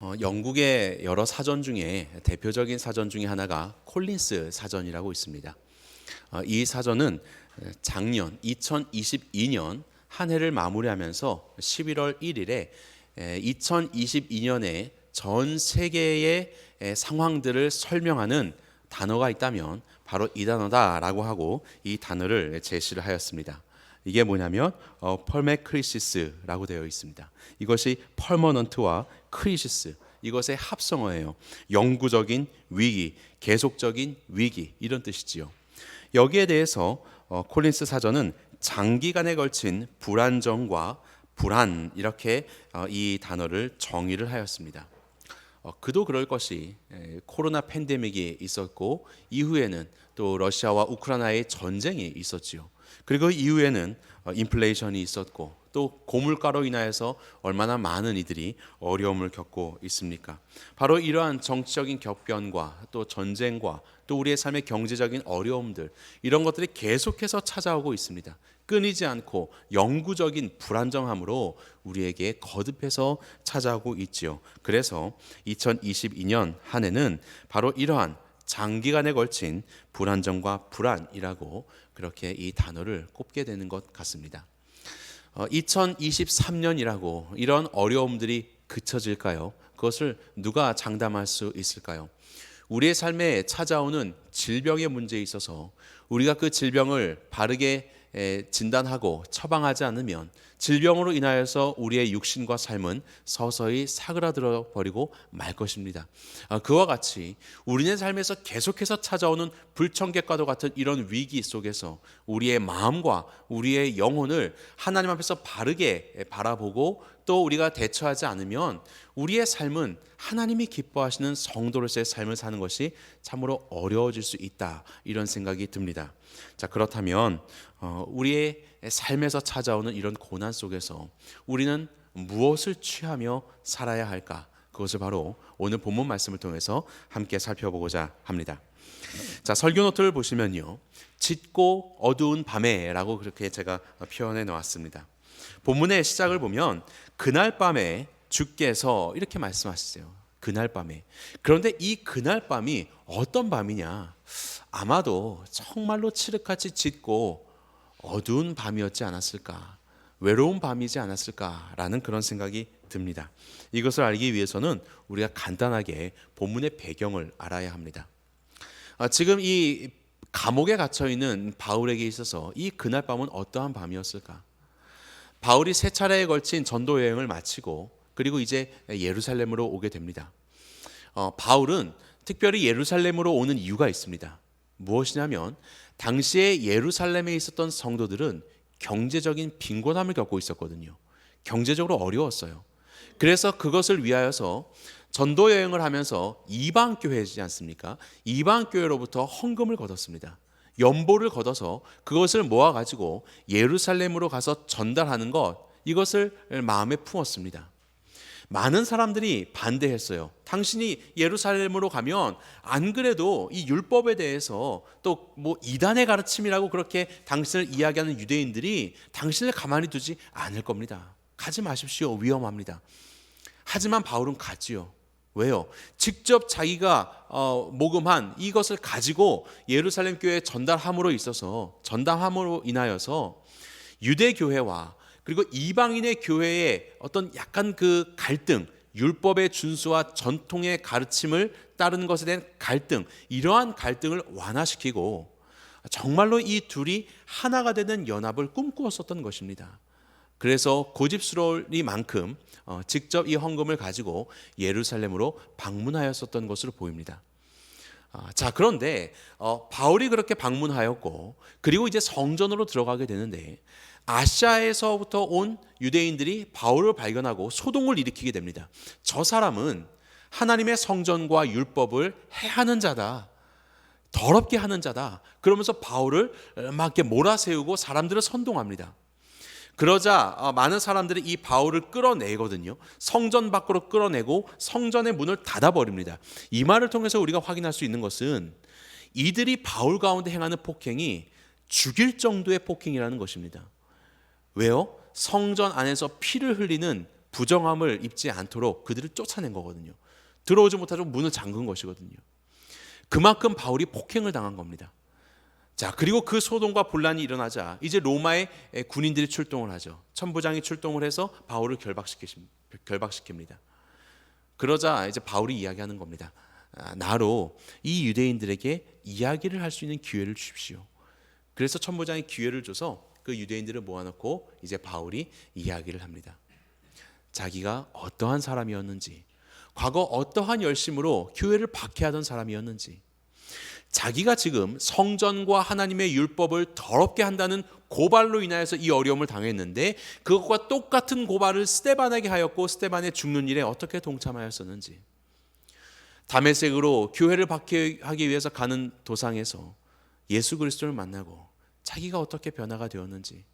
영국의 여러 사전 중에 대표적인 사전 중에 하나가 콜린스 사전이라고 있습니다. 이 사전은 작년 2022년 한 해를 마무리하면서 11월 1일에 2022년에 전 세계의 상황들을 설명하는 단어가 있다면 바로 이 단어다라고 하고 이 단어를 제시를 하였습니다. 이게 뭐냐면 펄메크리시스라고 되어 있습니다. 이것이 퍼머넌트와 크리시스, 이것의 합성어예요. 영구적인 위기, 계속적인 위기, 이런 뜻이지요. 여기에 대해서 콜린스 사전은 장기간에 걸친 불안정과 불안, 이렇게 이 단어를 정의를 하였습니다. 그도 그럴 것이 코로나 팬데믹이 있었고 이후에는 또 러시아와 우크라이나의 전쟁이 있었지요. 그리고 이후에는 인플레이션이 있었고 또 고물가로 인하여서 얼마나 많은 이들이 어려움을 겪고 있습니까? 바로 이러한 정치적인 격변과 또 전쟁과 또 우리의 삶의 경제적인 어려움들, 이런 것들이 계속해서 찾아오고 있습니다. 끊이지 않고 영구적인 불안정함으로 우리에게 거듭해서 찾아오고 있지요. 그래서 2022년 한 해는 바로 이러한 장기간에 걸친 불안정과 불안이라고 그렇게 이 단어를 꼽게 되는 것 같습니다. 2023년이라고 이런 어려움들이 그쳐질까요? 그것을 누가 장담할 수 있을까요? 우리의 삶에 찾아오는 질병의 문제에 있어서 우리가 그 질병을 바르게 진단하고 처방하지 않으면 질병으로 인하여서 우리의 육신과 삶은 서서히 사그라들어 버리고 말 것입니다. 그와 같이 우리의 삶에서 계속해서 찾아오는 불청객과도 같은 이런 위기 속에서 우리의 마음과 우리의 영혼을 하나님 앞에서 바르게 바라보고 또 우리가 대처하지 않으면 우리의 삶은 하나님이 기뻐하시는 성도로서의 삶을 사는 것이 참으로 어려워질 수 있다, 이런 생각이 듭니다. 자, 그렇다면 우리의 삶에서 찾아오는 이런 고난 속에서 우리는 무엇을 취하며 살아야 할까? 그것을 바로 오늘 본문 말씀을 통해서 함께 살펴보고자 합니다. 자, 설교 노트를 보시면요, 짙고 어두운 밤에라고 그렇게 제가 표현해 놓았습니다. 본문의 시작을 보면 그날 밤에 주께서 이렇게 말씀하시죠. 그날 밤에. 그런데 이 그날 밤이 어떤 밤이냐? 아마도 정말로 칠흑같이 짙고 어두운 밤이었지 않았을까, 외로운 밤이지 않았을까라는 그런 생각이 듭니다. 이것을 알기 위해서는 우리가 간단하게 본문의 배경을 알아야 합니다. 지금 이 감옥에 갇혀 있는 바울에게 있어서 이 그날 밤은 어떠한 밤이었을까? 바울이 세 차례에 걸친 전도 여행을 마치고 그리고 이제 예루살렘으로 오게 됩니다. 바울은 특별히 예루살렘으로 오는 이유가 있습니다. 무엇이냐면 당시에 예루살렘에 있었던 성도들은 경제적인 빈곤함을 겪고 있었거든요. 경제적으로 어려웠어요. 그래서 그것을 위하여서 전도 여행을 하면서 이방 교회지 않습니까? 이방 교회로부터 헌금을 걷었습니다. 연보를 걷어서 그것을 모아 가지고 예루살렘으로 가서 전달하는 것, 이것을 마음에 품었습니다. 많은 사람들이 반대했어요. 당신이 예루살렘으로 가면 안 그래도 이 율법에 대해서 또 뭐 이단의 가르침이라고 그렇게 당신을 이야기하는 유대인들이 당신을 가만히 두지 않을 겁니다. 가지 마십시오. 위험합니다. 하지만 바울은 갔지요. 왜요? 직접 자기가 모금한 이것을 가지고 예루살렘 교회에 전담함으로 인하여서 유대 교회와 그리고 이방인의 교회의 어떤 약간 그 갈등, 율법의 준수와 전통의 가르침을 따르는 것에 대한 갈등, 이러한 갈등을 완화시키고 정말로 이 둘이 하나가 되는 연합을 꿈꾸었었던 것입니다. 그래서 고집스러우니만큼 직접 이 헌금을 가지고 예루살렘으로 방문하였었던 것으로 보입니다. 자, 그런데 바울이 그렇게 방문하였고 그리고 이제 성전으로 들어가게 되는데 아시아에서부터 온 유대인들이 바울을 발견하고 소동을 일으키게 됩니다. 저 사람은 하나님의 성전과 율법을 해하는 자다, 더럽게 하는 자다, 그러면서 바울을 막 이렇게 몰아세우고 사람들을 선동합니다. 그러자 많은 사람들이 이 바울을 끌어내거든요. 성전 밖으로 끌어내고 성전의 문을 닫아버립니다. 이 말을 통해서 우리가 확인할 수 있는 것은 이들이 바울 가운데 행하는 폭행이 죽일 정도의 폭행이라는 것입니다. 왜요? 성전 안에서 피를 흘리는 부정함을 입지 않도록 그들을 쫓아낸 거거든요. 들어오지 못하도록 문을 잠근 것이거든요. 그만큼 바울이 폭행을 당한 겁니다. 자, 그리고 그 소동과 분란이 일어나자 이제 로마의 군인들이 출동을 하죠. 천부장이 출동을 해서 바울을 결박시킵니다. 그러자 이제 바울이 이야기하는 겁니다. 나로 이 유대인들에게 이야기를 할 수 있는 기회를 주십시오. 그래서 천부장이 기회를 줘서 그 유대인들을 모아놓고 이제 바울이 이야기를 합니다. 자기가 어떠한 사람이었는지, 과거 어떠한 열심으로 교회를 박해하던 사람이었는지, 자기가 지금 성전과 하나님의 율법을 더럽게 한다는 고발로 인하여서 이 어려움을 당했는데 그것과 똑같은 고발을 스데반에게 하였고 스데반의 죽는 일에 어떻게 동참하였었는지, 다메섹으로 교회를 박해하기 위해서 가는 도상에서 예수 그리스도를 만나고 자기가 어떻게 변화가 되었는지,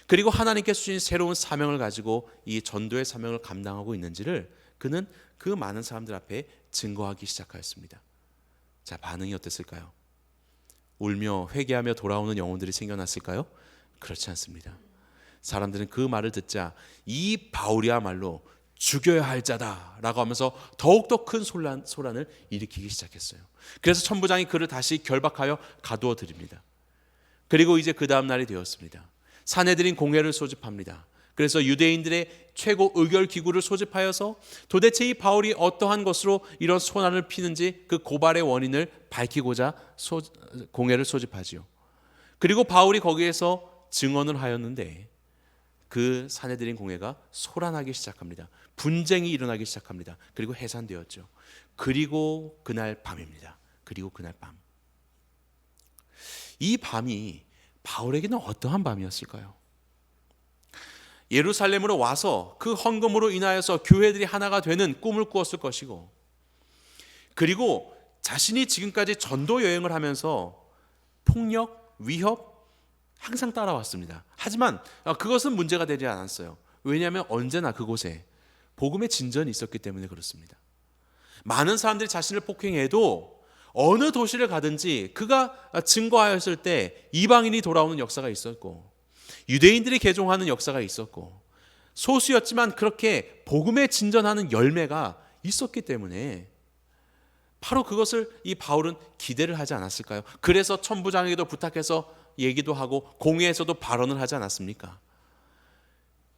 그리고 하나님께서 주신 새로운 사명을 가지고 이 전도의 사명을 감당하고 있는지를 그는 그 많은 사람들 앞에 증거하기 시작하였습니다. 자, 반응이 어땠을까요? 울며 회개하며 돌아오는 영혼들이 생겨났을까요? 그렇지 않습니다. 사람들은 그 말을 듣자 이 바울이야말로 죽여야 할 자다라고 하면서 더욱더 큰 소란을 일으키기 시작했어요. 그래서 천부장이 그를 다시 결박하여 가두어 드립니다. 그리고 이제 그 다음 날이 되었습니다. 산헤드린 공회를 소집합니다. 그래서 유대인들의 최고 의결 기구를 소집하여서 도대체 이 바울이 어떠한 것으로 이런 소란을 피는지 그 고발의 원인을 밝히고자 공회를 소집하지요. 그리고 바울이 거기에서 증언을 하였는데 그 산헤드린 공회가 소란하기 시작합니다. 분쟁이 일어나기 시작합니다. 그리고 해산되었죠. 그리고 그날 밤입니다. 그리고 그날 밤. 이 밤이 바울에게는 어떠한 밤이었을까요? 예루살렘으로 와서 그 헌금으로 인하여서 교회들이 하나가 되는 꿈을 꾸었을 것이고, 그리고 자신이 지금까지 전도 여행을 하면서 폭력, 위협 항상 따라왔습니다. 하지만 그것은 문제가 되지 않았어요. 왜냐하면 언제나 그곳에 복음의 진전이 있었기 때문에 그렇습니다. 많은 사람들이 자신을 폭행해도 어느 도시를 가든지 그가 증거하였을 때 이방인이 돌아오는 역사가 있었고, 유대인들이 개종하는 역사가 있었고, 소수였지만 그렇게 복음에 진전하는 열매가 있었기 때문에 바로 그것을 이 바울은 기대를 하지 않았을까요? 그래서 천부장에게도 부탁해서 얘기도 하고 공회에서도 발언을 하지 않았습니까?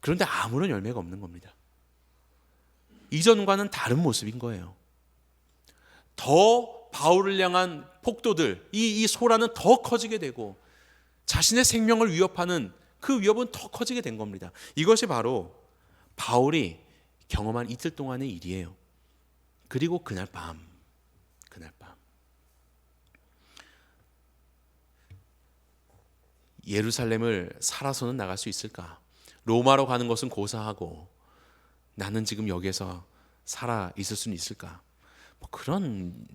그런데 아무런 열매가 없는 겁니다. 이전과는 다른 모습인 거예요. 더 바울을 향한 폭도들, 이 소란은 더 커지게 되고 자신의 생명을 위협하는 그 위협은 더 커지게 된 겁니다. 이것이 바로 바울이 경험한 이틀 동안의 일이에요. 그리고 그날 밤 예루살렘을 살아서는 나갈 수 있을까? 로마로 가는 것은 고사하고 나는 지금 여기에서 살아 있을 수는 있을까? 그런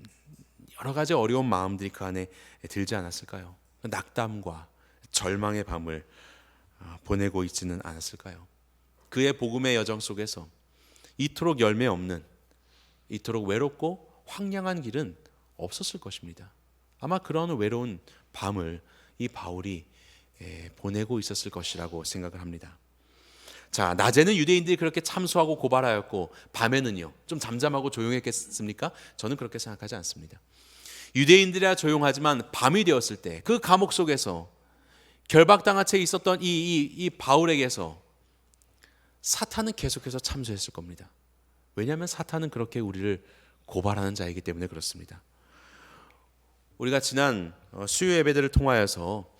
여러 가지 어려운 마음들이 그 안에 들지 않았을까요? 낙담과 절망의 밤을 보내고 있지는 않았을까요? 그의 복음의 여정 속에서 이토록 열매 없는, 이토록 외롭고 황량한 길은 없었을 것입니다. 아마 그런 외로운 밤을 이 바울이 보내고 있었을 것이라고 생각을 합니다. 자, 낮에는 유대인들이 그렇게 참소하고 고발하였고 밤에는요 좀 잠잠하고 조용했겠습니까? 저는 그렇게 생각하지 않습니다. 유대인들이야 조용하지만 밤이 되었을 때 그 감옥 속에서 결박당한 채 있었던 이 바울에게서 사탄은 계속해서 참소했을 겁니다. 왜냐하면 사탄은 그렇게 우리를 고발하는 자이기 때문에 그렇습니다. 우리가 지난 수요 예배들을 통하여서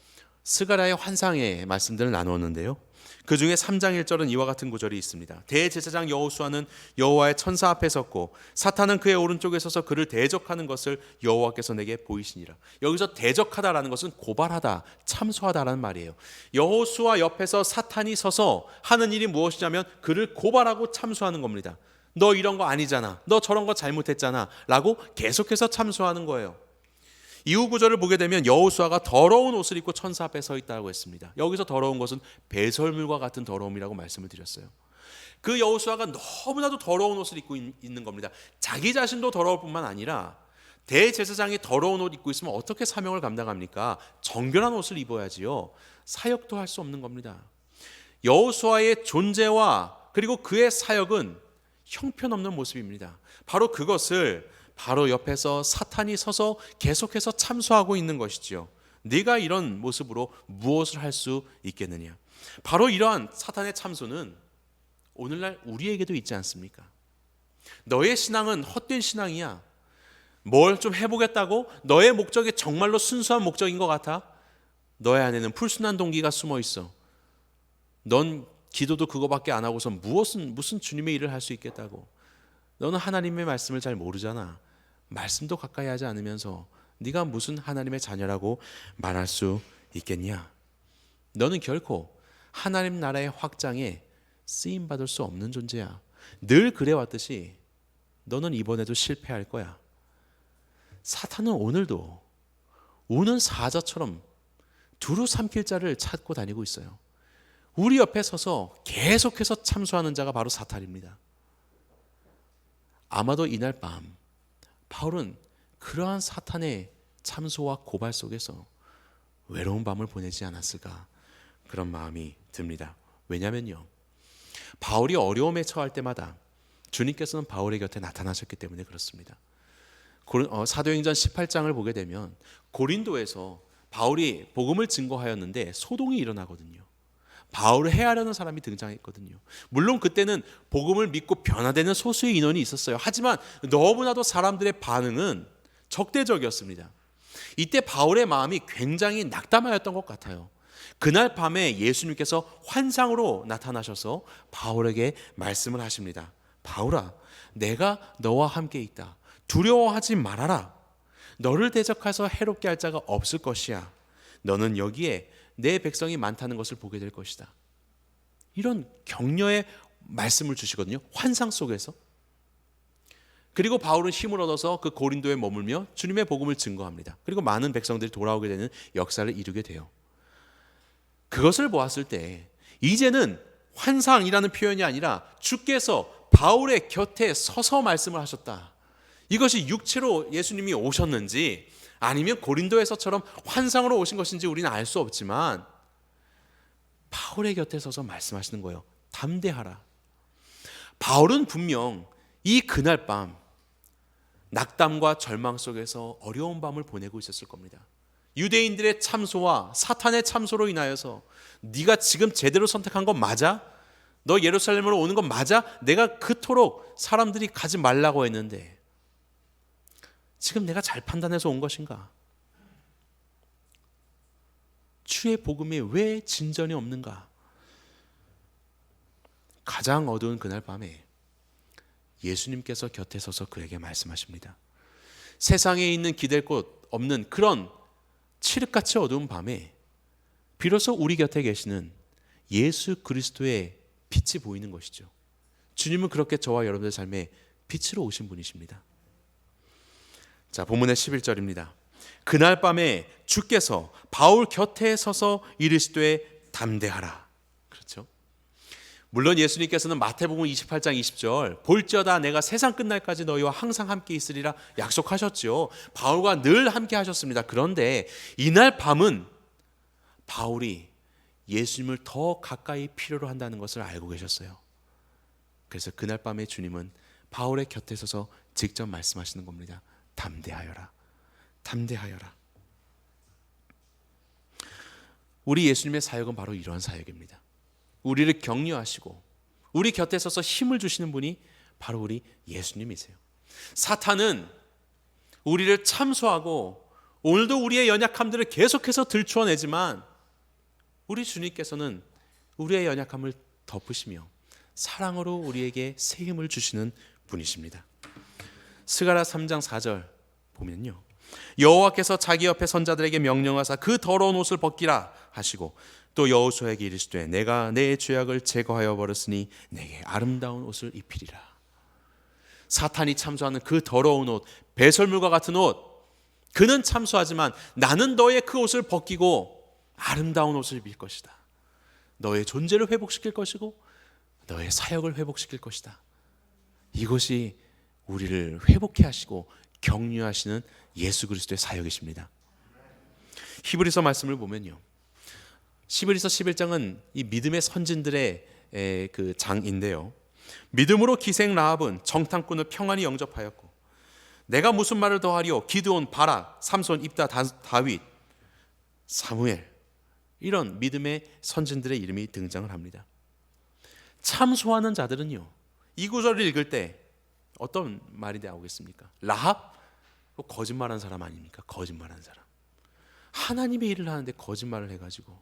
스가랴의 환상의 말씀들을 나누었는데요. 그 중에 3장 1절은 이와 같은 구절이 있습니다. 대제사장 여호수아는 여호와의 천사 앞에 섰고 사탄은 그의 오른쪽에 서서 그를 대적하는 것을 여호와께서 내게 보이시니라. 여기서 대적하다라는 것은 고발하다, 참소하다라는 말이에요. 여호수아 옆에서 사탄이 서서 하는 일이 무엇이냐면 그를 고발하고 참소하는 겁니다. 너 이런 거 아니잖아, 너 저런 거 잘못했잖아 라고 계속해서 참소하는 거예요. 이후 구절을 보게 되면 여호수아가 더러운 옷을 입고 천사 앞에 서 있다고 했습니다. 여기서 더러운 것은 배설물과 같은 더러움이라고 말씀을 드렸어요. 그 여호수아가 너무나도 더러운 옷을 입고 있는 겁니다. 자기 자신도 더러울 뿐만 아니라 대제사장이 더러운 옷 입고 있으면 어떻게 사명을 감당합니까? 정결한 옷을 입어야지요. 사역도 할 수 없는 겁니다. 여호수아의 존재와 그리고 그의 사역은 형편없는 모습입니다. 바로 그것을 바로 옆에서 사탄이 서서 계속해서 참소하고 있는 것이지요. 네가 이런 모습으로 무엇을 할 수 있겠느냐. 바로 이러한 사탄의 참소는 오늘날 우리에게도 있지 않습니까? 너의 신앙은 헛된 신앙이야. 뭘 좀 해보겠다고? 너의 목적이 정말로 순수한 목적인 것 같아? 너의 안에는 불순한 동기가 숨어 있어. 넌 기도도 그거밖에 안 하고서 무슨 주님의 일을 할 수 있겠다고? 너는 하나님의 말씀을 잘 모르잖아. 말씀도 가까이 하지 않으면서 네가 무슨 하나님의 자녀라고 말할 수 있겠냐? 너는 결코 하나님 나라의 확장에 쓰임 받을 수 없는 존재야. 늘 그래왔듯이 너는 이번에도 실패할 거야. 사탄은 오늘도 우는 사자처럼 두루 삼킬 자를 찾고 다니고 있어요. 우리 옆에 서서 계속해서 참소하는 자가 바로 사탄입니다. 아마도 이날 밤 바울은 그러한 사탄의 참소와 고발 속에서 외로운 밤을 보내지 않았을까, 그런 마음이 듭니다. 왜냐면요, 바울이 어려움에 처할 때마다 주님께서는 바울의 곁에 나타나셨기 때문에 그렇습니다. 사도행전 18장을 보게 되면 고린도에서 바울이 복음을 증거하였는데 소동이 일어나거든요. 바울을 해하려는 사람이 등장했거든요. 물론 그때는 복음을 믿고 변화되는 소수의 인원이 있었어요. 하지만 너무나도 사람들의 반응은 적대적이었습니다. 이때 바울의 마음이 굉장히 낙담하였던 것 같아요. 그날 밤에 예수님께서 환상으로 나타나셔서 바울에게 말씀을 하십니다. 바울아, 내가 너와 함께 있다. 두려워하지 말아라. 너를 대적해서 해롭게 할 자가 없을 것이야. 너는 여기에 내 백성이 많다는 것을 보게 될 것이다. 이런 격려의 말씀을 주시거든요. 환상 속에서. 그리고 바울은 힘을 얻어서 그 고린도에 머물며 주님의 복음을 증거합니다. 그리고 많은 백성들이 돌아오게 되는 역사를 이루게 돼요. 그것을 보았을 때 이제는 환상이라는 표현이 아니라 주께서 바울의 곁에 서서 말씀을 하셨다. 이것이 육체로 예수님이 오셨는지 아니면 고린도에서처럼 환상으로 오신 것인지 우리는 알 수 없지만 바울의 곁에 서서 말씀하시는 거예요. 담대하라. 바울은 분명 이 그날 밤 낙담과 절망 속에서 어려운 밤을 보내고 있었을 겁니다. 유대인들의 참소와 사탄의 참소로 인하여서 네가 지금 제대로 선택한 건 맞아? 너 예루살렘으로 오는 건 맞아? 내가 그토록 사람들이 가지 말라고 했는데 지금 내가 잘 판단해서 온 것인가? 주의 복음에 왜 진전이 없는가? 가장 어두운 그날 밤에 예수님께서 곁에 서서 그에게 말씀하십니다. 세상에 있는 기댈 곳 없는 그런 칠흑같이 어두운 밤에 비로소 우리 곁에 계시는 예수 그리스도의 빛이 보이는 것이죠. 주님은 그렇게 저와 여러분의 삶에 빛으로 오신 분이십니다. 자, 본문의 11절입니다. 그날 밤에 주께서 바울 곁에 서서 이르시되 담대하라. 그렇죠? 물론 예수님께서는 마태복음 28장 20절 볼지어다 내가 세상 끝날까지 너희와 항상 함께 있으리라 약속하셨죠. 바울과 늘 함께 하셨습니다. 그런데 이날 밤은 바울이 예수님을 더 가까이 필요로 한다는 것을 알고 계셨어요. 그래서 그날 밤에 주님은 바울의 곁에 서서 직접 말씀하시는 겁니다. 담대하여라. 담대하여라. 우리 예수님의 사역은 바로 이러한 사역입니다. 우리를 격려하시고 우리 곁에 서서 힘을 주시는 분이 바로 우리 예수님이세요. 사탄은 우리를 참소하고 오늘도 우리의 연약함들을 계속해서 들추어내지만 우리 주님께서는 우리의 연약함을 덮으시며 사랑으로 우리에게 새 힘을 주시는 분이십니다. 스가랴 3장 4절 보면요, 여호와께서 자기 옆에 선자들에게 명령하사 그 더러운 옷을 벗기라 하시고 또 여호수아에게 이르시되 내가 내 죄악을 제거하여 버렸으니 내게 아름다운 옷을 입히리라. 사탄이 참소하는 그 더러운 옷, 배설물과 같은 옷, 그는 참소하지만 나는 너의 그 옷을 벗기고 아름다운 옷을 입힐 것이다. 너의 존재를 회복시킬 것이고 너의 사역을 회복시킬 것이다. 이것이 우리를 회복해 하시고 격려하시는 예수 그리스도의 사역이십니다. 히브리서 말씀을 보면요, 히브리서 11장은 이 믿음의 선진들의 그 장인데요. 믿음으로 기생 라합은 정탐꾼을 평안히 영접하였고, 내가 무슨 말을 더하리요? 기드온, 바락, 삼손, 입다, 다윗, 사무엘, 이런 믿음의 선진들의 이름이 등장을 합니다. 참소하는 자들은요, 이 구절을 읽을 때 어떤 말이 나오겠습니까? 라합? 거짓말한 사람 아닙니까? 거짓말한 사람. 하나님의 일을 하는데 거짓말을 해가지고,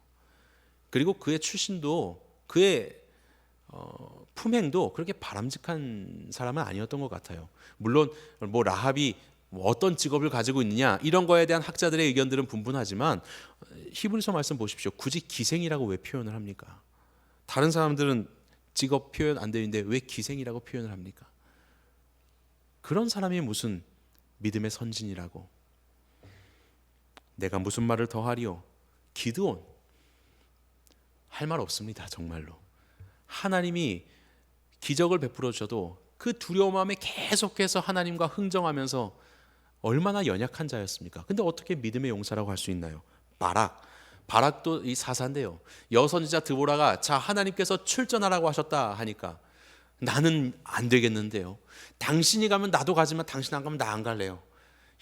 그리고 그의 출신도, 그의 품행도 그렇게 바람직한 사람은 아니었던 것 같아요. 물론 뭐 라합이 뭐 어떤 직업을 가지고 있느냐 이런 거에 대한 학자들의 의견들은 분분하지만, 히브리서 말씀 보십시오. 굳이 기생이라고 왜 표현을 합니까? 다른 사람들은 직업 표현 안 되는데 왜 기생이라고 표현을 합니까? 그런 사람이 무슨 믿음의 선진이라고. 내가 무슨 말을 더하리요? 기드온, 할 말 없습니다. 정말로 하나님이 기적을 베풀어 주셔도 그 두려움함에 계속해서 하나님과 흥정하면서 얼마나 연약한 자였습니까? 근데 어떻게 믿음의 용사라고 할 수 있나요? 바락도 이 사사인데요. 여선지자 드보라가 자, 하나님께서 출전하라고 하셨다 하니까 나는 안 되겠는데요. 당신이 가면 나도 가지만 당신 안 가면 나 안 갈래요.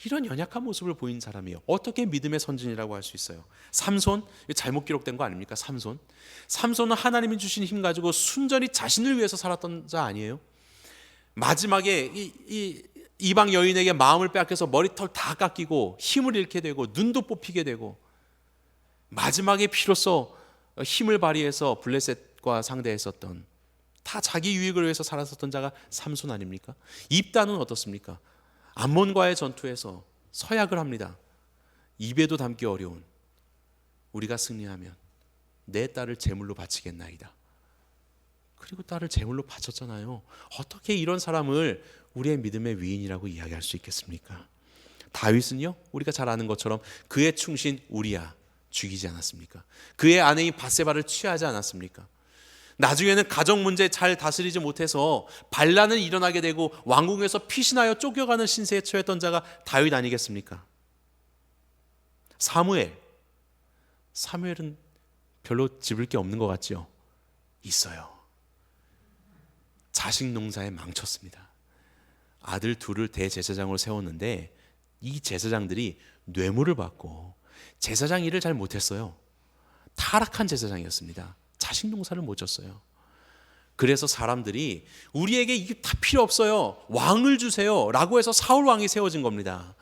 이런 연약한 모습을 보인 사람이에요. 어떻게 믿음의 선진이라고 할 수 있어요? 삼손, 잘못 기록된 거 아닙니까? 삼손은 하나님이 주신 힘 가지고 순전히 자신을 위해서 살았던 자 아니에요? 마지막에 이방 여인에게 마음을 빼앗겨서 머리털 다 깎이고 힘을 잃게 되고 눈도 뽑히게 되고, 마지막에 비로소 힘을 발휘해서 블레셋과 상대했었던, 다 자기 유익을 위해서 살았었던 자가 삼손 아닙니까? 입다는 어떻습니까? 암몬과의 전투에서 서약을 합니다. 입에도 담기 어려운, 우리가 승리하면 내 딸을 제물로 바치겠나이다. 그리고 딸을 제물로 바쳤잖아요. 어떻게 이런 사람을 우리의 믿음의 위인이라고 이야기할 수 있겠습니까? 다윗은요, 우리가 잘 아는 것처럼 그의 충신 우리야 죽이지 않았습니까? 그의 아내인 바세바를 취하지 않았습니까? 나중에는 가정 문제 잘 다스리지 못해서 반란은 일어나게 되고 왕궁에서 피신하여 쫓겨가는 신세에 처했던 자가 다윗 아니겠습니까? 사무엘은 별로 짚을 게 없는 것 같죠? 있어요. 자식 농사에 망쳤습니다. 아들 둘을 대제사장으로 세웠는데 이 제사장들이 뇌물을 받고 제사장 일을 잘 못했어요. 타락한 제사장이었습니다. 자식 농사를 못 졌어요. 그래서 사람들이 우리에게 이게 다 필요 없어요, 왕을 주세요 라고 해서 사울 왕이 세워진 겁니다.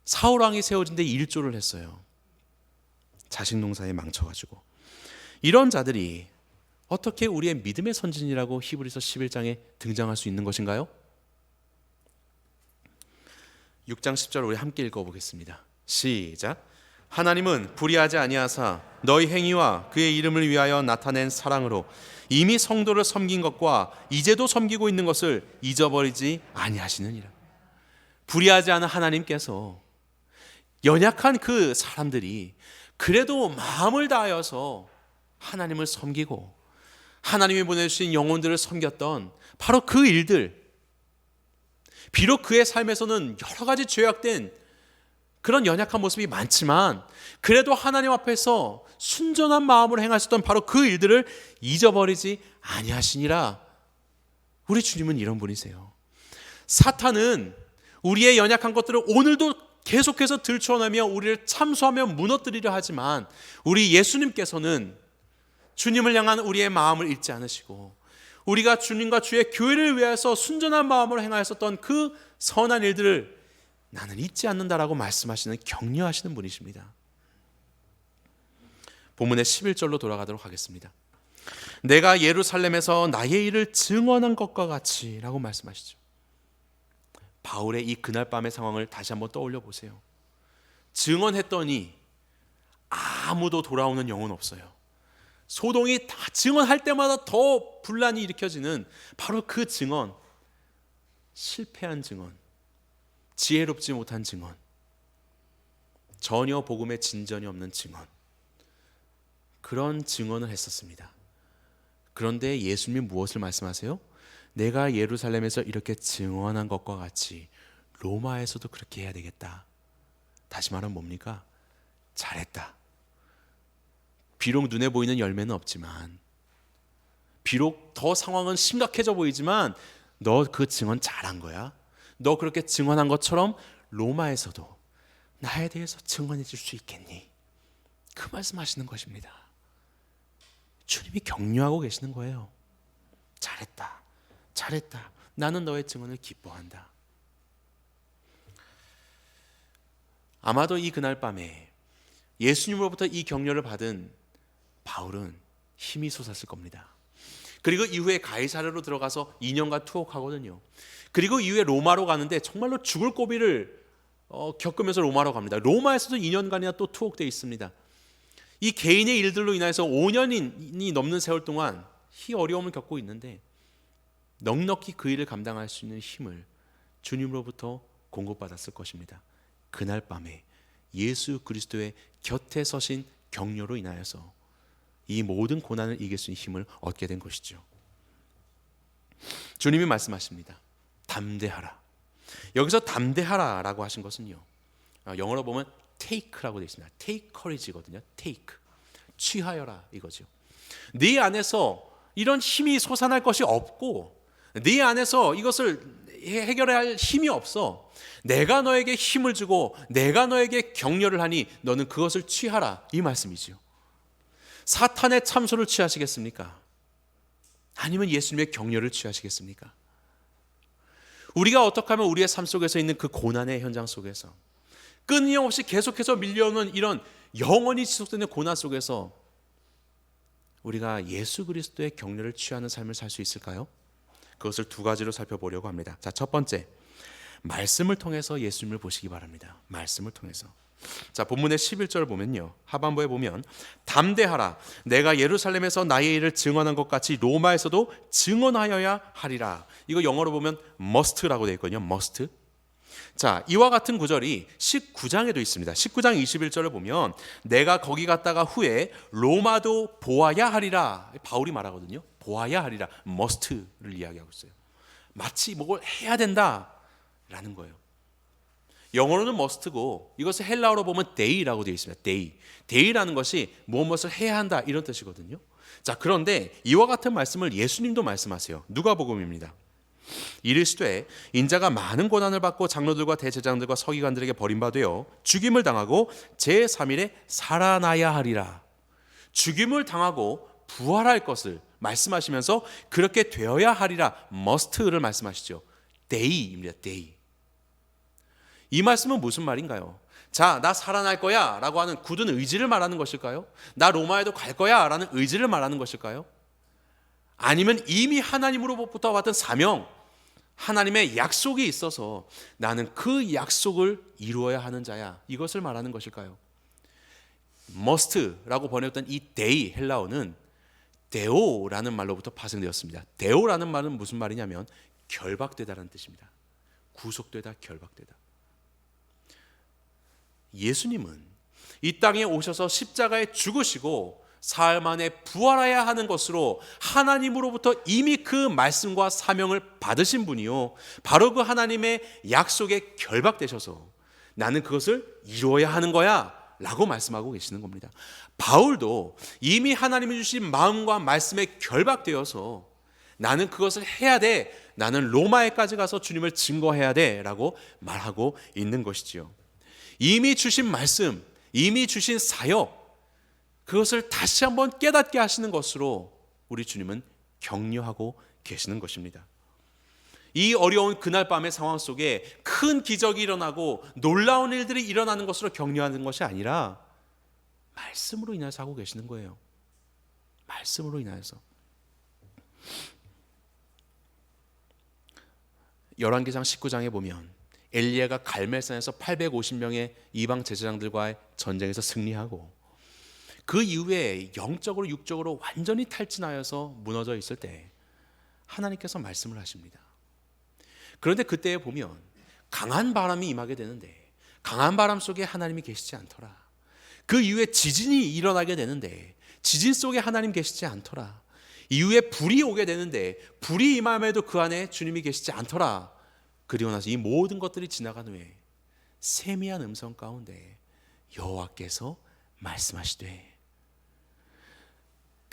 사울 왕이 세워진 데 일조를 했어요. 자식 농사에 망쳐가지고. 이런 자들이 어떻게 우리의 믿음의 선진이라고 히브리서 11장에 등장할 수 있는 것인가요? 6장 10절 우리 함께 읽어보겠습니다. 시작. 하나님은 불의하지 아니하사 너희 행위와 그의 이름을 위하여 나타낸 사랑으로 이미 성도를 섬긴 것과 이제도 섬기고 있는 것을 잊어버리지 아니하시느니라. 불의하지 않은 하나님께서 연약한 그 사람들이 그래도 마음을 다하여서 하나님을 섬기고 하나님이 보내주신 영혼들을 섬겼던 바로 그 일들, 비록 그의 삶에서는 여러 가지 죄악된 그런 연약한 모습이 많지만 그래도 하나님 앞에서 순전한 마음으로 행하셨던 바로 그 일들을 잊어버리지 아니하시니라. 우리 주님은 이런 분이세요. 사탄은 우리의 연약한 것들을 오늘도 계속해서 들춰내며 우리를 참소하며 무너뜨리려 하지만 우리 예수님께서는 주님을 향한 우리의 마음을 잃지 않으시고 우리가 주님과 주의 교회를 위해서 순전한 마음으로 행하였었던 그 선한 일들을 나는 잊지 않는다라고 말씀하시는, 격려하시는 분이십니다. 본문의 11절로 돌아가도록 하겠습니다. 내가 예루살렘에서 나의 일을 증언한 것과 같이 라고 말씀하시죠. 바울의 이 그날 밤의 상황을 다시 한번 떠올려 보세요. 증언했더니 아무도 돌아오는 영혼 없어요. 소동이 다 증언할 때마다 더 분란이 일으켜지는 바로 그 증언, 실패한 증언, 지혜롭지 못한 증언, 전혀 복음에 진전이 없는 증언, 그런 증언을 했었습니다. 그런데 예수님이 무엇을 말씀하세요? 내가 예루살렘에서 이렇게 증언한 것과 같이 로마에서도 그렇게 해야 되겠다. 다시 말하면 뭡니까? 잘했다. 비록 눈에 보이는 열매는 없지만, 비록 더 상황은 심각해져 보이지만 너 그 증언 잘한 거야. 너 그렇게 증언한 것처럼 로마에서도 나에 대해서 증언해 줄 수 있겠니? 그 말씀하시는 것입니다. 주님이 격려하고 계시는 거예요. 잘했다. 잘했다. 나는 너의 증언을 기뻐한다. 아마도 이 그날 밤에 예수님으로부터 이 격려를 받은 바울은 힘이 솟았을 겁니다. 그리고 이후에 가이사랴로 들어가서 2년간 투옥하거든요. 그리고 이후에 로마로 가는데 정말로 죽을 고비를 겪으면서 로마로 갑니다. 로마에서도 2년간이나 또 투옥되어 있습니다. 이 개인의 일들로 인해서 5년이 넘는 세월 동안 이 어려움을 겪고 있는데 넉넉히 그 일을 감당할 수 있는 힘을 주님으로부터 공급받았을 것입니다. 그날 밤에 예수 그리스도의 곁에 서신 격려로 인하여서 이 모든 고난을 이길 수 있는 힘을 얻게 된 것이죠. 주님이 말씀하십니다. 담대하라. 여기서 담대하라라고 하신 것은요, 영어로 보면 take라고 되어 있습니다. take courage거든요. take, 취하여라 이거죠. 네 안에서 이런 힘이 솟아날 것이 없고 네 안에서 이것을 해결해야 할 힘이 없어. 내가 너에게 힘을 주고 내가 너에게 격려를 하니 너는 그것을 취하라 이 말씀이지요. 사탄의 참소를 취하시겠습니까? 아니면 예수님의 격려를 취하시겠습니까? 우리가 어떻게 하면 우리의 삶 속에서 있는 그 고난의 현장 속에서 끊임없이 계속해서 밀려오는 이런 영원히 지속되는 고난 속에서 우리가 예수 그리스도의 격려를 취하는 삶을 살 수 있을까요? 그것을 두 가지로 살펴보려고 합니다. 자, 첫 번째, 말씀을 통해서 예수님을 보시기 바랍니다. 말씀을 통해서. 자, 본문의 11절 보면요, 하반부에 보면 담대하라. 내가 예루살렘에서 나의 일을 증언한 것 같이 로마에서도 증언하여야 하리라. 이거 영어로 보면 must라고 되어 있거든요. must. 자, 이와 같은 구절이 19장에도 있습니다. 19장 21절을 보면 내가 거기 갔다가 후에 로마도 보아야 하리라. 바울이 말하거든요. 보아야 하리라. must를 이야기하고 있어요. 마치 뭘 해야 된다라는 거예요. 영어로는 must고 이것을 헬라어로 보면 day라고 되어 있습니다. day라는 것이 무엇을 해야 한다 이런 뜻이거든요. 자, 그런데 이와 같은 말씀을 예수님도 말씀하세요. 누가복음입니다. 이르시되 인자가 많은 고난을 받고 장로들과 대제장들과 서기관들에게 버림받아 죽임을 당하고 제3일에 살아나야 하리라. 죽임을 당하고 부활할 것을 말씀하시면서 그렇게 되어야 하리라. must를 말씀하시죠. day입니다. day. 이 말씀은 무슨 말인가요? 자, 나 살아날 거야 라고 하는 굳은 의지를 말하는 것일까요? 나 로마에도 갈 거야 라는 의지를 말하는 것일까요? 아니면 이미 하나님으로부터 받은 사명, 하나님의 약속이 있어서 나는 그 약속을 이루어야 하는 자야, 이것을 말하는 것일까요? must라고 번역된 이 day 헬라어는 데오라는 말로부터 파생되었습니다. 데오라는 말은 무슨 말이냐면 결박되다라는 뜻입니다. 구속되다, 결박되다. 예수님은 이 땅에 오셔서 십자가에 죽으시고 사흘 만에 부활해야 하는 것으로 하나님으로부터 이미 그 말씀과 사명을 받으신 분이요, 바로 그 하나님의 약속에 결박되셔서 나는 그것을 이루어야 하는 거야 라고 말씀하고 계시는 겁니다. 바울도 이미 하나님이 주신 마음과 말씀에 결박되어서 나는 그것을 해야 돼, 나는 로마에까지 가서 주님을 증거해야 돼 라고 말하고 있는 것이지요. 이미 주신 말씀, 이미 주신 사역, 그것을 다시 한번 깨닫게 하시는 것으로 우리 주님은 격려하고 계시는 것입니다. 이 어려운 그날 밤의 상황 속에 큰 기적이 일어나고 놀라운 일들이 일어나는 것으로 격려하는 것이 아니라 말씀으로 인해서 하고 계시는 거예요. 말씀으로 인하여서. 열왕기상 19장에 보면 엘리야가 갈멜산에서 850명의 이방 제사장들과의 전쟁에서 승리하고 그 이후에 영적으로 육적으로 완전히 탈진하여서 무너져 있을 때 하나님께서 말씀을 하십니다. 그런데 그때에 보면 강한 바람이 임하게 되는데 강한 바람 속에 하나님이 계시지 않더라. 그 이후에 지진이 일어나게 되는데 지진 속에 하나님 계시지 않더라. 이후에 불이 오게 되는데 불이 임함에도 그 안에 주님이 계시지 않더라. 그리고 나서 이 모든 것들이 지나간 후에 세미한 음성 가운데 여호와께서 말씀하시되,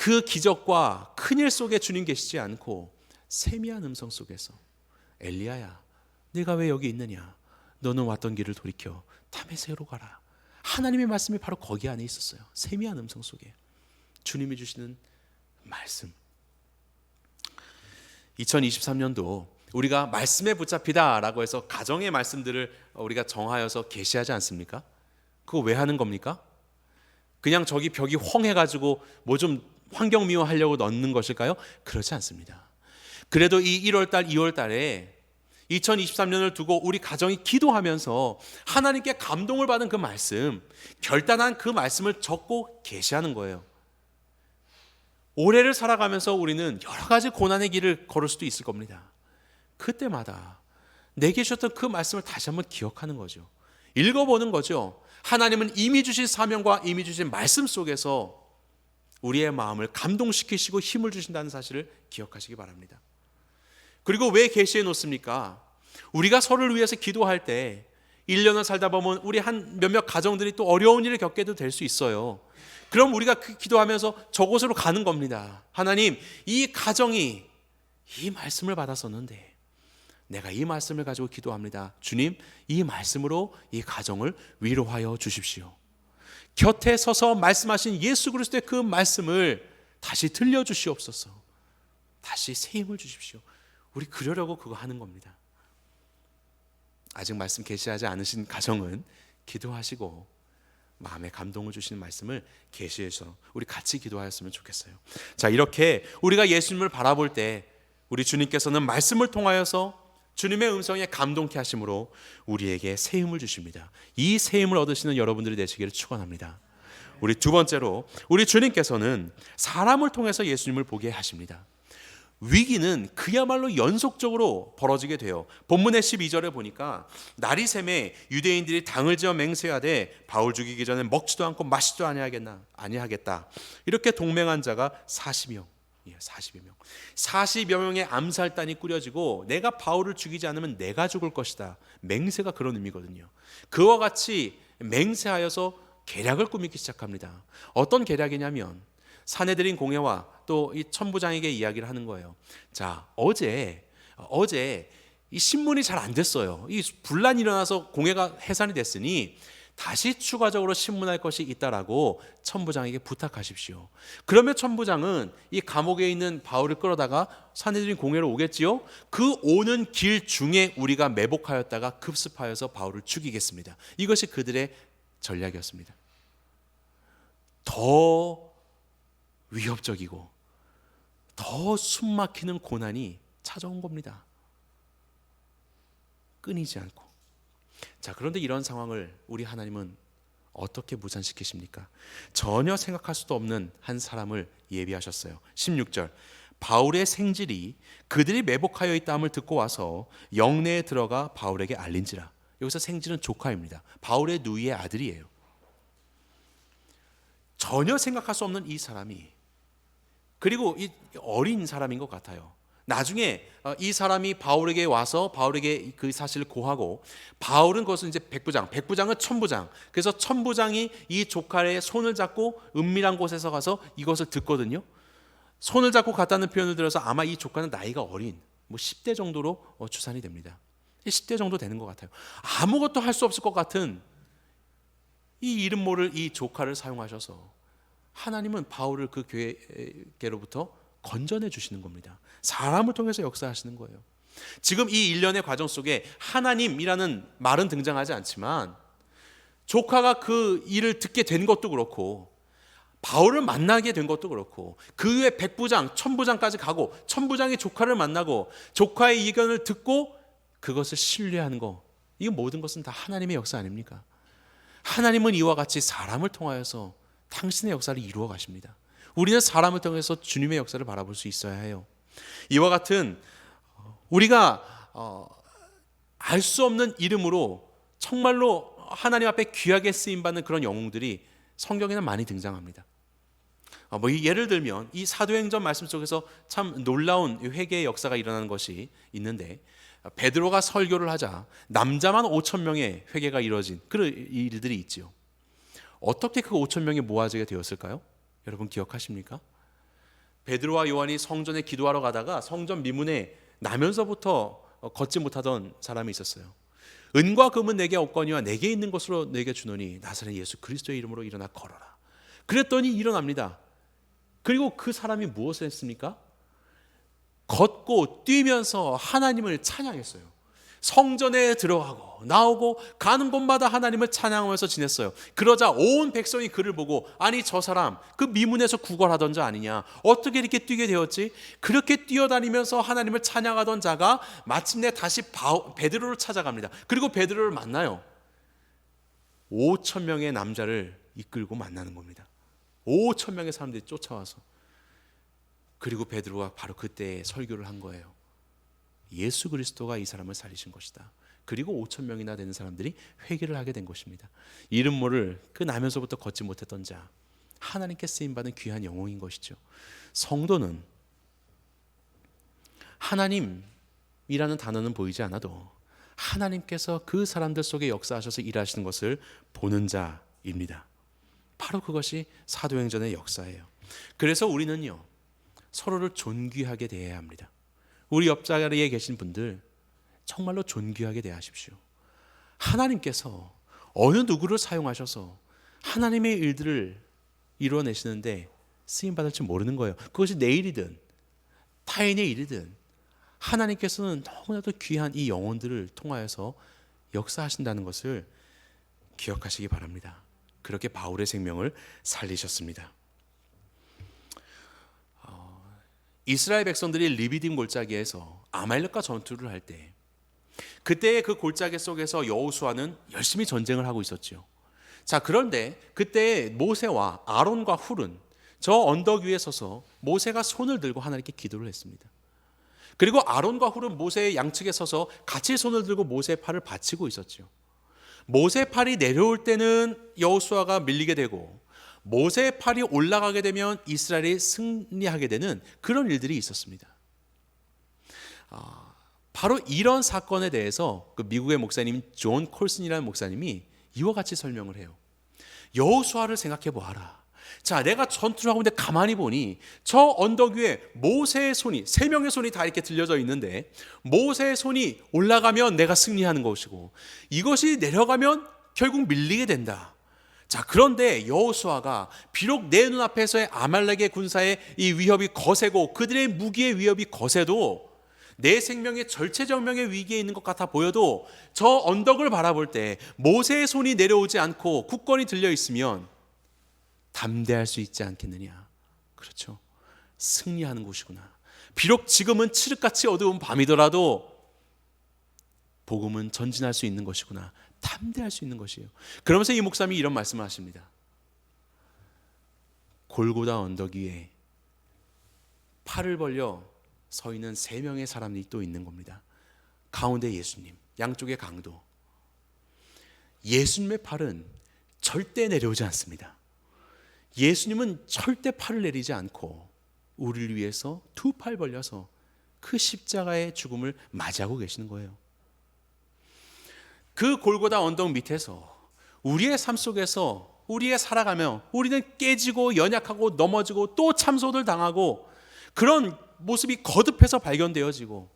그 기적과 큰일 속에 주님 계시지 않고 세미한 음성 속에서 엘리야야, 네가 왜 여기 있느냐? 너는 왔던 길을 돌이켜 다메섹으로 가라. 하나님의 말씀이 바로 거기 안에 있었어요. 세미한 음성 속에 주님이 주시는 말씀. 2023년도 우리가 말씀에 붙잡히다라고 해서 가정의 말씀들을 우리가 정하여서 계시하지 않습니까? 그거 왜 하는 겁니까? 그냥 저기 벽이 헝해가지고 뭐 좀 환경 미화하려고 넣는 것일까요? 그렇지 않습니다. 그래도 이 1월달, 2월달에 2023년을 두고 우리 가정이 기도하면서 하나님께 감동을 받은 그 말씀, 결단한 그 말씀을 적고 계시하는 거예요. 올해를 살아가면서 우리는 여러 가지 고난의 길을 걸을 수도 있을 겁니다. 그때마다 내게 주셨던 그 말씀을 다시 한번 기억하는 거죠. 읽어보는 거죠. 하나님은 이미 주신 사명과 이미 주신 말씀 속에서 우리의 마음을 감동시키시고 힘을 주신다는 사실을 기억하시기 바랍니다. 그리고 왜 계시해 놓습니까? 우리가 서로를 위해서 기도할 때 1년을 살다 보면 우리 한 몇몇 가정들이 또 어려운 일을 겪게도 될 수 있어요. 그럼 우리가 기도하면서 저곳으로 가는 겁니다. 하나님, 이 가정이 이 말씀을 받았었는데 내가 이 말씀을 가지고 기도합니다. 주님, 이 말씀으로 이 가정을 위로하여 주십시오. 곁에 서서 말씀하신 예수 그리스도의 그 말씀을 다시 들려주시옵소서. 다시 새 힘을 주십시오. 우리 그러려고 그거 하는 겁니다. 아직 말씀 계시하지 않으신 가정은 기도하시고 마음에 감동을 주시는 말씀을 계시해서 우리 같이 기도하였으면 좋겠어요. 자, 이렇게 우리가 예수님을 바라볼 때 우리 주님께서는 말씀을 통하여서 주님의 음성에 감동케 하심으로 우리에게 새 힘을 주십니다. 이 새 힘을 얻으시는 여러분들이 되시기를 축원합니다. 우리 두 번째로 우리 주님께서는 사람을 통해서 예수님을 보게 하십니다. 위기는 그야말로 연속적으로 벌어지게 돼요. 본문의 12절에 보니까 날이 새매 유대인들이 당을 지어 맹세하되 바울 죽이기 전에 먹지도 않고 마시지도 아니하겠다. 이렇게 동맹한 자가 40여 명. 40여 명의 암살단이 꾸려지고 내가 바울을 죽이지 않으면 내가 죽을 것이다. 맹세가 그런 의미거든요. 그와 같이 맹세하여서 계략을 꾸미기 시작합니다. 어떤 계략이냐면 사내들인 공회와 또 이 천부장에게 이야기를 하는 거예요. 자, 어제 이 신문이 잘 안 됐어요. 이 분란이 일어나서 공회가 해산이 됐으니 다시 추가적으로 신문할 것이 있다라고 천부장에게 부탁하십시오. 그러면 천부장은 이 감옥에 있는 바울을 끌어다가 사내들인 공회로 오겠지요. 그 오는 길 중에 우리가 매복하였다가 급습하여서 바울을 죽이겠습니다. 이것이 그들의 전략이었습니다. 더 위협적이고 더 숨막히는 고난이 찾아온 겁니다. 끊이지 않고. 자, 그런데 이런 상황을 우리 하나님은 어떻게 무산시키십니까? 전혀 생각할 수도 없는 한 사람을 예비하셨어요. 16절, 바울의 생질이 그들이 매복하여 있다함을 듣고 와서 영내에 들어가 바울에게 알린지라. 여기서 생질은 조카입니다. 바울의 누이의 아들이에요. 전혀 생각할 수 없는 이 사람이, 그리고 이 어린 사람인 것 같아요. 나중에 이 사람이 바울에게 와서 바울에게 그 사실을 고하고, 바울은 그것은 이제 백부장은 천부장. 그래서 천부장이 이 조카의 손을 잡고 은밀한 곳에서 가서 이것을 듣거든요. 손을 잡고 갔다는 표현을 들어서 아마 이 조카는 나이가 어린 10대 정도로 추산이 됩니다. 10대 정도 되는 것 같아요. 아무것도 할 수 없을 것 같은 이 이름 모를 이 조카를 사용하셔서 하나님은 바울을 그 교회로부터 건져내 주시는 겁니다. 사람을 통해서 역사하시는 거예요. 지금 이 일련의 과정 속에 하나님이라는 말은 등장하지 않지만 조카가 그 일을 듣게 된 것도 그렇고 바울을 만나게 된 것도 그렇고 그 후에 백부장, 천부장까지 가고 천부장이 조카를 만나고 조카의 의견을 듣고 그것을 신뢰하는 거, 이 모든 것은 다 하나님의 역사 아닙니까? 하나님은 이와 같이 사람을 통하여서 당신의 역사를 이루어 가십니다. 우리는 사람을 통해서 주님의 역사를 바라볼 수 있어야 해요. 이와 같은 우리가 알 수 없는 이름으로 정말로 하나님 앞에 귀하게 쓰임받는 그런 영웅들이 성경에는 많이 등장합니다. 예를 들면 이 사도행전 말씀 속에서 참 놀라운 회개의 역사가 일어나는 것이 있는데, 베드로가 설교를 하자 남자만 5천 명의 회개가 이루어진 그런 일들이 있죠. 어떻게 그 5천 명이 모아지게 되었을까요? 여러분 기억하십니까? 베드로와 요한이 성전에 기도하러 가다가 성전 미문에 나면서부터 걷지 못하던 사람이 있었어요. 은과 금은 내게 없거니와 내게 있는 것으로 내게 주노니 나사렛 예수 그리스도의 이름으로 일어나 걸어라. 그랬더니 일어납니다. 그리고 그 사람이 무엇을 했습니까? 걷고 뛰면서 하나님을 찬양했어요. 성전에 들어가고 나오고 가는 곳마다 하나님을 찬양하면서 지냈어요. 그러자 온 백성이 그를 보고 아니 저 사람 그 미문에서 구걸하던 자 아니냐, 어떻게 이렇게 뛰게 되었지? 그렇게 뛰어다니면서 하나님을 찬양하던 자가 마침내 다시 베드로를 찾아갑니다. 그리고 베드로를 만나요. 5천 명의 남자를 이끌고 만나는 겁니다. 5천 명의 사람들이 쫓아와서, 그리고 베드로가 바로 그때 설교를 한 거예요. 예수 그리스도가 이 사람을 살리신 것이다. 그리고 5천 명이나 되는 사람들이 회개를 하게 된 것입니다. 이름 모를 그 나면서부터 걷지 못했던 자, 하나님께 쓰임받은 귀한 영웅인 것이죠. 성도는 하나님이라는 단어는 보이지 않아도 하나님께서 그 사람들 속에 역사하셔서 일하시는 것을 보는 자입니다. 바로 그것이 사도행전의 역사예요. 그래서 우리는요, 서로를 존귀하게 대해야 합니다. 우리 옆자리에 계신 분들 정말로 존귀하게 대하십시오. 하나님께서 어느 누구를 사용하셔서 하나님의 일들을 이루어내시는데 쓰임받을 줄 모르는 거예요. 그것이 내 일이든 타인의 일이든 하나님께서는 너무나도 귀한 이 영혼들을 통하여서 역사하신다는 것을 기억하시기 바랍니다. 그렇게 바울의 생명을 살리셨습니다. 이스라엘 백성들이 리비딤 골짜기에서 아말렉과 전투를 할 때, 그때의 그 골짜기 속에서 여호수아는 열심히 전쟁을 하고 있었죠. 자, 그런데 그때 모세와 아론과 훌은 저 언덕 위에 서서 모세가 손을 들고 하나님께 기도를 했습니다. 그리고 아론과 훌은 모세의 양측에 서서 같이 손을 들고 모세의 팔을 받치고 있었죠. 모세의 팔이 내려올 때는 여호수아가 밀리게 되고 모세의 팔이 올라가게 되면 이스라엘이 승리하게 되는 그런 일들이 있었습니다. 바로 이런 사건에 대해서 그 미국의 목사님 존 콜슨이라는 목사님이 이와 같이 설명을 해요. 여호수아를 생각해 보아라. 자, 내가 전투를 하고 있는데 가만히 보니 저 언덕 위에 모세의 손이, 3명의 손이 다 이렇게 들려져 있는데, 모세의 손이 올라가면 내가 승리하는 것이고 이것이 내려가면 결국 밀리게 된다. 자, 그런데 여호수아가 비록 내 눈앞에서의 아말렉의 군사의 이 위협이 거세고 그들의 무기의 위협이 거세도 내 생명의 절체절명의 위기에 있는 것 같아 보여도 저 언덕을 바라볼 때 모세의 손이 내려오지 않고 굳건히 들려 있으면 담대할 수 있지 않겠느냐. 그렇죠. 승리하는 곳이구나. 비록 지금은 칠흑같이 어두운 밤이더라도 복음은 전진할 수 있는 것이구나. 담대할 수 있는 것이에요. 그러면서 이 목사님이 이런 말씀을 하십니다. 골고다 언덕 위에 팔을 벌려 서 있는 3명의 사람이 또 있는 겁니다. 가운데 예수님, 양쪽에 강도. 예수님의 팔은 절대 내려오지 않습니다. 예수님은 절대 팔을 내리지 않고 우리를 위해서 2팔 벌려서 그 십자가의 죽음을 맞이하고 계시는 거예요. 그 골고다 언덕 밑에서 우리의 삶 속에서 우리의 살아가며 우리는 깨지고 연약하고 넘어지고 또 참소를 당하고 그런 모습이 거듭해서 발견되어지고,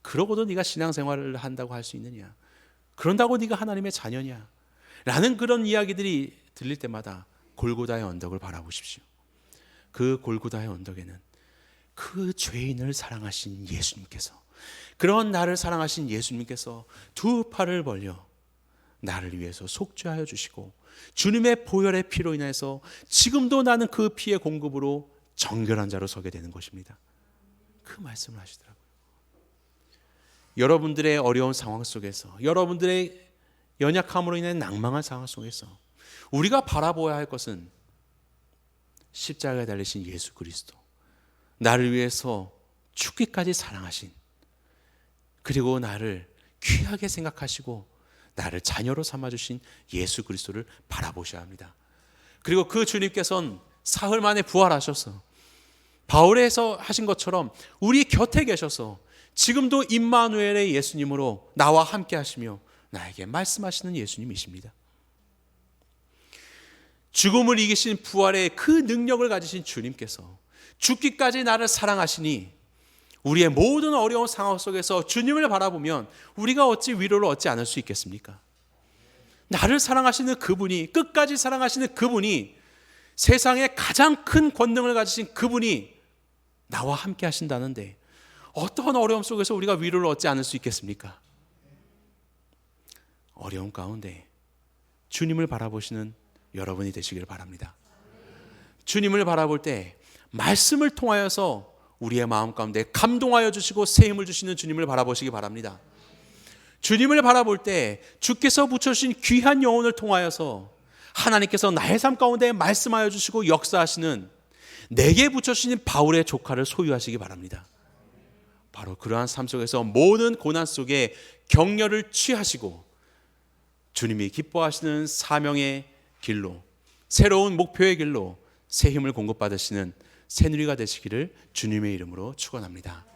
그러고도 네가 신앙생활을 한다고 할 수 있느냐, 그런다고 네가 하나님의 자녀냐 라는 그런 이야기들이 들릴 때마다 골고다의 언덕을 바라보십시오. 그 골고다의 언덕에는 그 죄인을 사랑하신 예수님께서, 그런 나를 사랑하신 예수님께서 2팔을 벌려 나를 위해서 속죄하여 주시고 주님의 보혈의 피로 인해서 지금도 나는 그 피의 공급으로 정결한 자로 서게 되는 것입니다. 그 말씀을 하시더라고요. 여러분들의 어려운 상황 속에서, 여러분들의 연약함으로 인해 낭망한 상황 속에서 우리가 바라보아야 할 것은 십자가에 달리신 예수 그리스도, 나를 위해서 죽기까지 사랑하신, 그리고 나를 귀하게 생각하시고 나를 자녀로 삼아주신 예수 그리스도를 바라보셔야 합니다. 그리고 그 주님께서는 사흘 만에 부활하셔서 바울에서 하신 것처럼 우리 곁에 계셔서 지금도 임마누엘의 예수님으로 나와 함께 하시며 나에게 말씀하시는 예수님이십니다. 죽음을 이기신 부활의 그 능력을 가지신 주님께서 죽기까지 나를 사랑하시니 우리의 모든 어려운 상황 속에서 주님을 바라보면 우리가 어찌 위로를 얻지 않을 수 있겠습니까? 나를 사랑하시는 그분이, 끝까지 사랑하시는 그분이, 세상에 가장 큰 권능을 가지신 그분이 나와 함께 하신다는데 어떠한 어려움 속에서 우리가 위로를 얻지 않을 수 있겠습니까? 어려움 가운데 주님을 바라보시는 여러분이 되시길 바랍니다. 주님을 바라볼 때 말씀을 통하여서 우리의 마음 가운데 감동하여 주시고 새 힘을 주시는 주님을 바라보시기 바랍니다. 주님을 바라볼 때 주께서 붙여주신 귀한 영혼을 통하여서 하나님께서 나의 삶 가운데 말씀하여 주시고 역사하시는, 내게 붙여주신 바울의 조카를 소유하시기 바랍니다. 바로 그러한 삶 속에서 모든 고난 속에 격려를 취하시고 주님이 기뻐하시는 사명의 길로, 새로운 목표의 길로 새 힘을 공급받으시는 새누리가 되시기를 주님의 이름으로 축원합니다.